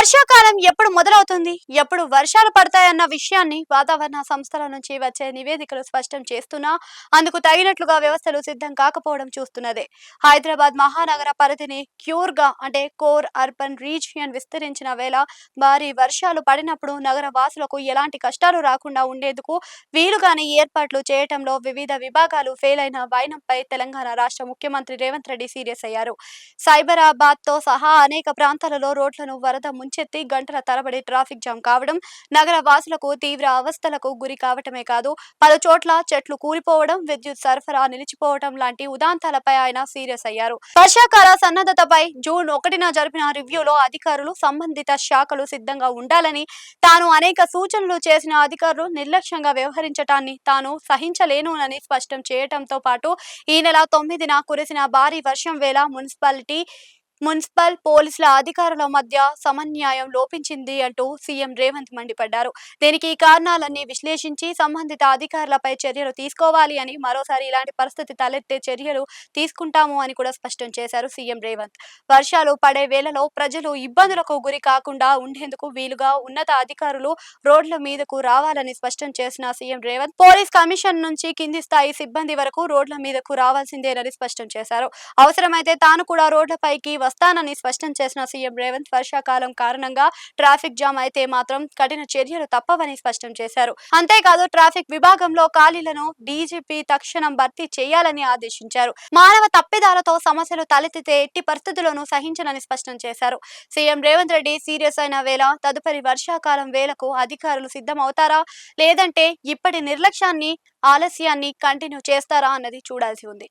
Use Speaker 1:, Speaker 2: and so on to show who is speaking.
Speaker 1: వర్షాకాలం ఎప్పుడు మొదలవుతుంది, ఎప్పుడు వర్షాలు పడతాయన్న విషయాన్ని వాతావరణ సంస్థల నుంచి వచ్చే నివేదికలు స్పష్టం చేస్తున్నా అందుకు తగినట్లుగా వ్యవస్థలు సిద్ధం కాకపోవడం చూస్తున్నదే. హైదరాబాద్ మహానగర పరిధిని కోర్ అర్బన్ రీజియన్ విస్తరించిన వేళ భారీ వర్షాలు పడినప్పుడు నగర వాసులకు ఎలాంటి కష్టాలు రాకుండా ఉండేందుకు వీలుగానే ఏర్పాట్లు చేయటంలో వివిధ విభాగాలు ఫెయిల్ అయిన వైనంపై తెలంగాణ రాష్ట్ర ముఖ్యమంత్రి రేవంత్ రెడ్డి సీరియస్ అయ్యారు. సైబరాబాద్ తో సహా అనేక ప్రాంతాలలో రోడ్లను వరద ముంచెత్తి గంటల తరబడి ట్రాఫిక్ జామ్ కావడం, నగర వాసులకు తీవ్ర అవస్థలకు గురి కావటమే కాదు, పలు చోట్ల చెట్లు కూలిపోవడం, విద్యుత్ సరఫరా నిలిచిపోవడం లాంటి ఉదాంతాలపై ఆయన సీరియస్ అయ్యారు. వర్షాకాల సన్నద్ధతపై జూన్ 1న జరిపిన రివ్యూలో అధికారులు, సంబంధిత శాఖలు సిద్ధంగా ఉండాలని, తాను అనేక సూచనలు చేసిన అధికారులు నిర్లక్ష్యంగా వ్యవహరించటాన్ని తాను సహించలేనునని స్పష్టం చేయటంతో పాటు ఈ నెల 9న కురిసిన భారీ వర్షం వేళ మున్సిపల్ పోలీసుల అధికారుల మధ్య సమన్వయం లోపించింది అంటూ సీఎం రేవంత్ మండిపడ్డారు. దీనికి కారణాలన్నీ విశ్లేషించి సంబంధిత అధికారులపై చర్యలు తీసుకోవాలి అని, మరోసారి ఇలాంటి పరిస్థితి తలెత్తే చర్యలు తీసుకుంటాము అని కూడా స్పష్టం చేశారు సీఎం రేవంత్. వర్షాలు పడే వేళలో ప్రజలు ఇబ్బందులకు గురి కాకుండా ఉండేందుకు వీలుగా ఉన్నత అధికారులు రోడ్ల మీదకు రావాలని స్పష్టం చేసిన సీఎం రేవంత్, పోలీస్ కమిషన్ నుంచి కింది స్థాయి సిబ్బంది వరకు రోడ్ల మీదకు రావాల్సిందేనని స్పష్టం చేశారు. అవసరమైతే తాను కూడా రోడ్లపైకి వస్తానని స్పష్టం చేసిన సీఎం రేవంత్, వర్షాకాలం కారణంగా ట్రాఫిక్ జామ్ అయితే మాత్రం కఠిన చర్యలు తప్పవని స్పష్టం చేశారు. అంతేకాదు ట్రాఫిక్ విభాగంలో ఖాళీలను డీజీపీ తక్షణం భర్తీ చేయాలని ఆదేశించారు. మానవ తప్పిదాలతో సమస్యలు తలెత్తితే ఎట్టి పరిస్థితుల్లోనూ సహించనని స్పష్టం చేశారు. సీఎం రేవంత్ రెడ్డి సీరియస్ అయిన వేళ తదుపరి వర్షాకాలం వేళకు అధికారులు సిద్ధం అవుతారా, లేదంటే ఇప్పటి నిర్లక్ష్యాన్ని, ఆలస్యాన్ని కంటిన్యూ చేస్తారా అన్నది చూడాల్సి ఉంది.